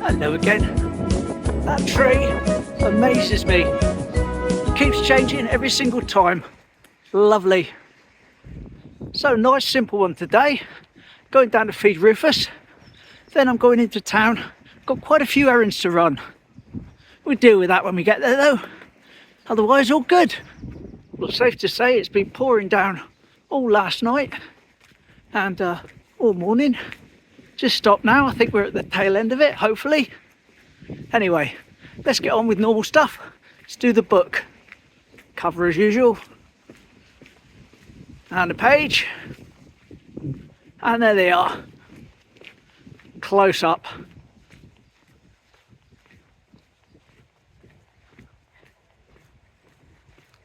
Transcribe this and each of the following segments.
Hello again. That tree amazes me. Keeps changing every single time. Lovely. So nice simple one today. Going down to feed Rufus. Then I'm going into town. Got quite a few errands to run. We'll deal with that when we get there though. Otherwise all good. Well, safe to say it's been pouring down all last night and all morning. Just stopped now. I think we're at the tail end of it, hopefully. Anyway, let's get on with normal stuff. Let's do the book. Cover as usual. And a page. And there they are. Close up.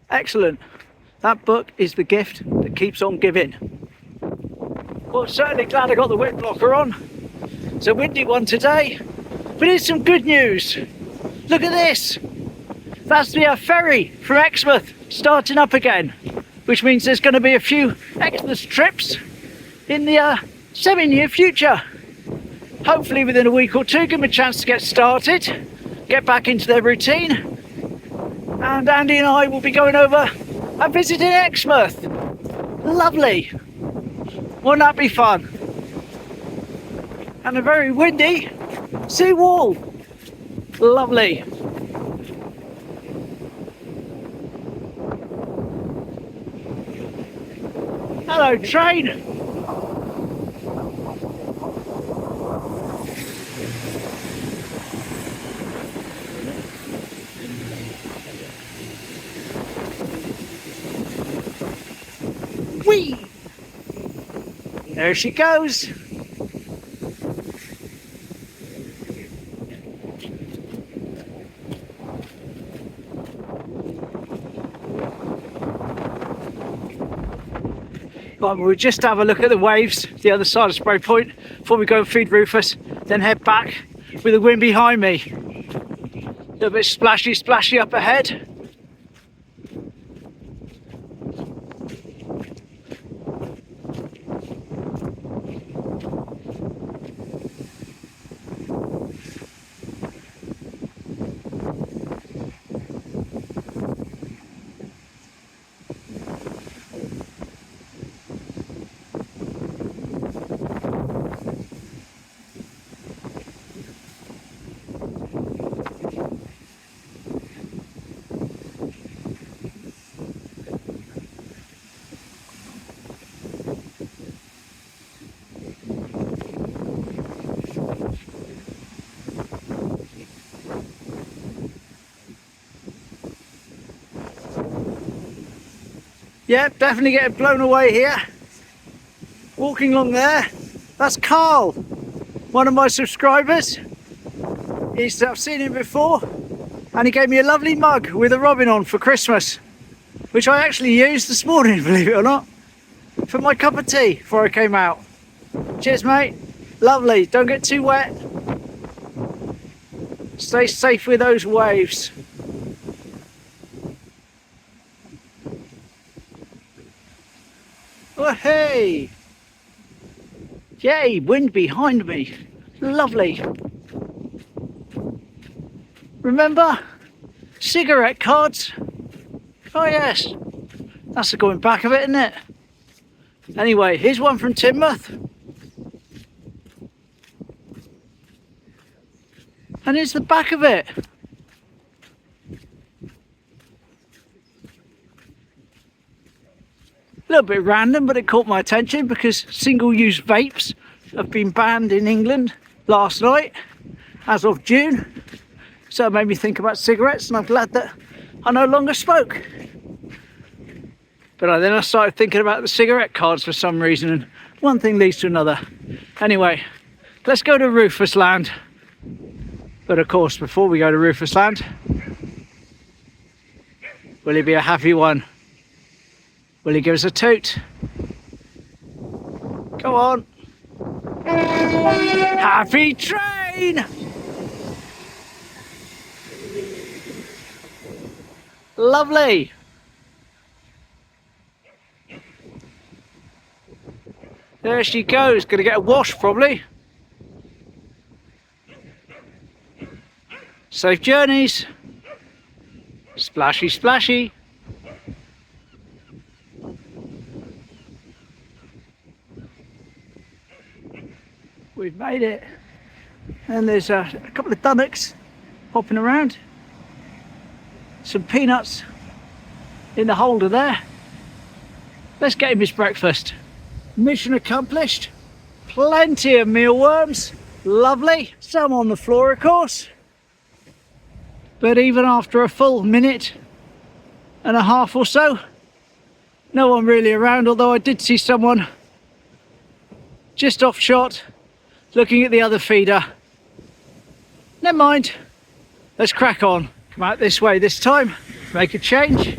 Excellent. That book is the gift that keeps on giving. Well, certainly glad I got the wind blocker on. It's a windy one today, but here's some good news. Look at this. That's the ferry from Exmouth starting up again, which means there's going to be a few Exmouth trips in the semi-near future. Hopefully within a week or two, give them a chance to get started, get back into their routine, and Andy and I will be going over and visiting Exmouth. Lovely. Won't that be fun? And a very windy Seawall. Lovely. Hello, train. Whee! There she goes. Right, we'll just have a look at the waves, the other side of Spray Point, before we go and feed Rufus, then head back with the wind behind me. A little bit splashy up ahead. Yeah, definitely getting blown away here. Walking along there, that's Carl, one of my subscribers. I've seen him before, and he gave me a lovely mug with a robin on for Christmas, which I actually used this morning, believe it or not, for my cup of tea before I came out. Cheers, mate. Lovely. Don't get too wet. Stay safe with those waves. Oh, hey! Yay, wind behind me. Lovely. Remember? Cigarette cards? Oh yes. That's the going back of it, isn't it? Anyway, here's one from Teignmouth. And here's the back of it. A little bit random, but it caught my attention because single-use vapes have been banned in England last night as of June. So it made me think about cigarettes, and I'm glad that I no longer smoke. But then I started thinking about the cigarette cards for some reason, and one thing leads to another. Anyway, let's go to Rufus Land. But of course, before we go to Rufus Land, will he be a happy one? Will he give us a toot? Go on. Happy train! Lovely. There she goes. Gonna get a wash probably. Safe journeys. Splashy, splashy. We've made it. And there's a couple of dunnocks hopping around. Some peanuts in the holder there. Let's get him his breakfast. Mission accomplished. Plenty of mealworms. Lovely. Some on the floor, of course. But even after a full minute and a half or so, no one really around, although I did see someone just off shot looking at the other feeder. Never mind. Let's crack on. Come out this way this time. Make a change.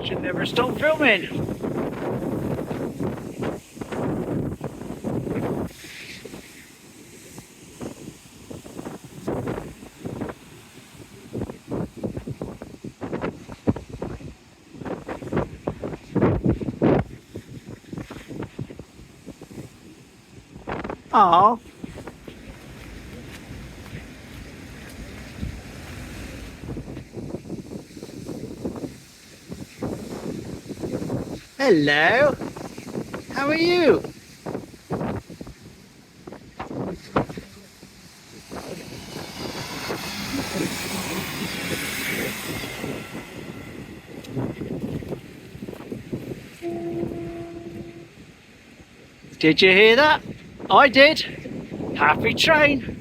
Should never stop filming. Oh. Hello. How are you? Did you hear that? I did. Happy train.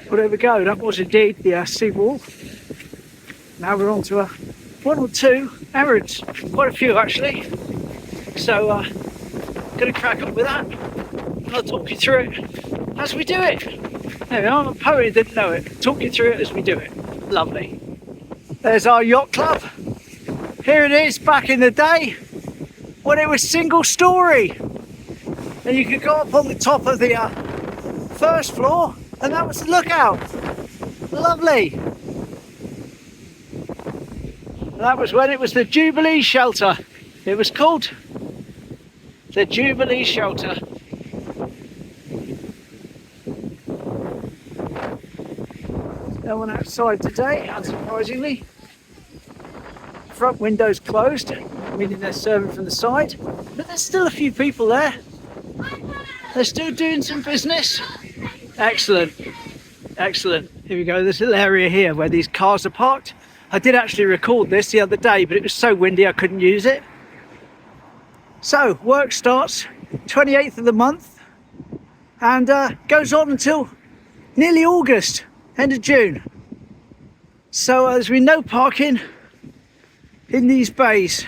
Well, there we go. That was indeed the Seawall. Now we're on to one or two errands, quite a few actually. So, going to crack on with that. And I'll talk you through it as we do it. There we are. I'm a poet who didn't know it. Talk you through it as we do it. Lovely. There's our yacht club. Here it is, back in the day when it was single story, and you could go up on the top of the first floor. And that was the lookout. Lovely. That was when it was the Jubilee Shelter. It was called the Jubilee Shelter. No one outside today, unsurprisingly. Front window's closed, meaning they're serving from the side. But there's still a few people there. They're still doing some business. Excellent, excellent. Here we go, this little area here where these cars are parked. I did actually record this the other day, but it was so windy I couldn't use it. So, work starts 28th of the month and goes on until nearly August, end of June. So there's been no parking in these bays.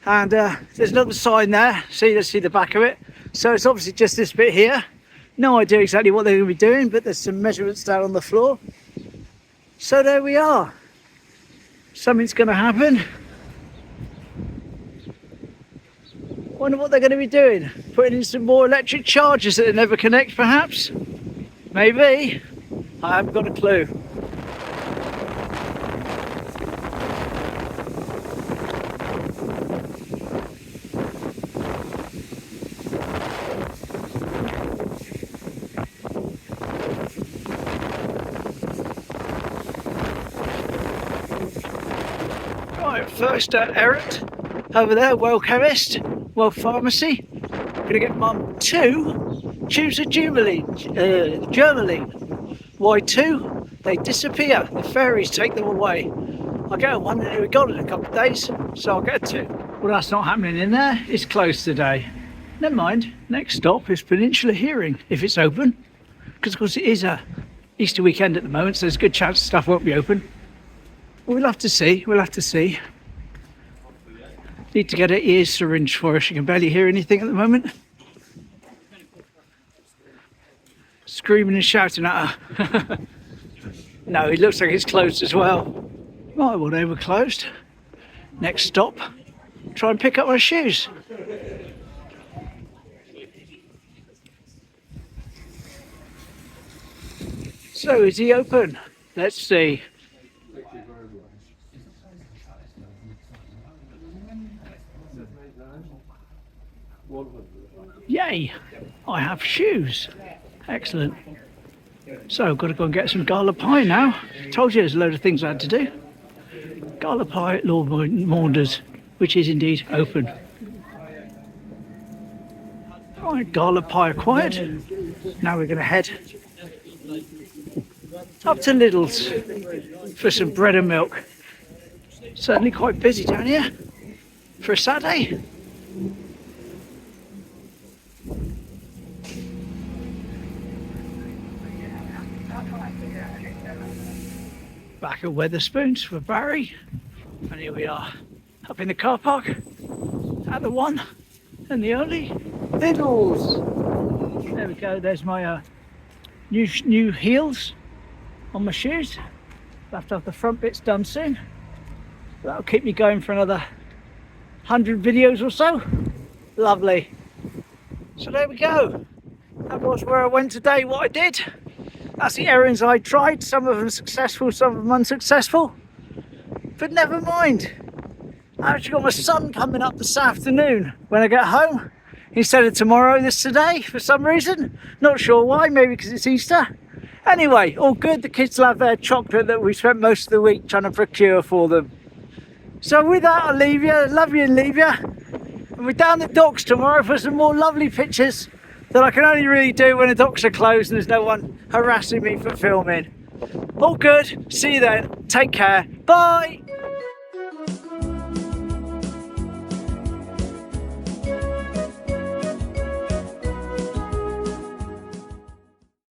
And there's another sign there, let's see the back of it. So it's obviously just this bit here. No idea exactly what they're going to be doing, but there's some measurements down on the floor. So there we are. Something's going to happen. Wonder what they're going to be doing. Putting in some more electric chargers that they never connect, perhaps? Maybe. I haven't got a clue. First errand over there, Well Chemist, Well Pharmacy. Gonna get Mum 2 tubes of Germaline. Why 2? They disappear. The fairies take them away. I'll get one and it'll be gone in a couple of days, so I'll get 2. Well, that's not happening in there. It's closed today. Never mind, next stop is Peninsula Hearing, if it's open. Because of course it is a Easter weekend at the moment, so there's a good chance stuff won't be open. We'll have to see, we'll have to see. Need to get her ears syringed for her, she can barely hear anything at the moment. Screaming and shouting at her. No, it looks like it's closed as well. Right, well they were closed. Next stop, try and pick up my shoes. So is he open? Let's see. Yay! I have shoes. Excellent. So I've got to go and get some gala pie now. Told you there's a load of things I had to do. Gala pie at Lord Maunders, which is indeed open. Right, gala pie acquired. Now we're going to head up to Lidl's for some bread and milk. Certainly quite busy down here for a Saturday. Back at Wetherspoons for Barry, and here we are up in the car park at the one and the only Lidl's. There we go, there's my new heels on my shoes. I'll have to have the front bits done soon. That'll keep me going for another 100 videos or so. Lovely. So there we go. That was where I went today, what I did. That's the errands I tried. Some of them successful, some of them unsuccessful. But never mind. I actually got my son coming up this afternoon when I get home. Instead of tomorrow, this today, for some reason. Not sure why, maybe because it's Easter. Anyway, all good. The kids will have their chocolate that we spent most of the week trying to procure for them. So with that, I'll leave you. Love you and leave you. And we're down the docks tomorrow for some more lovely pictures that I can only really do when the docks are closed and there's no one harassing me for filming. All good. See you then. Take care. Bye.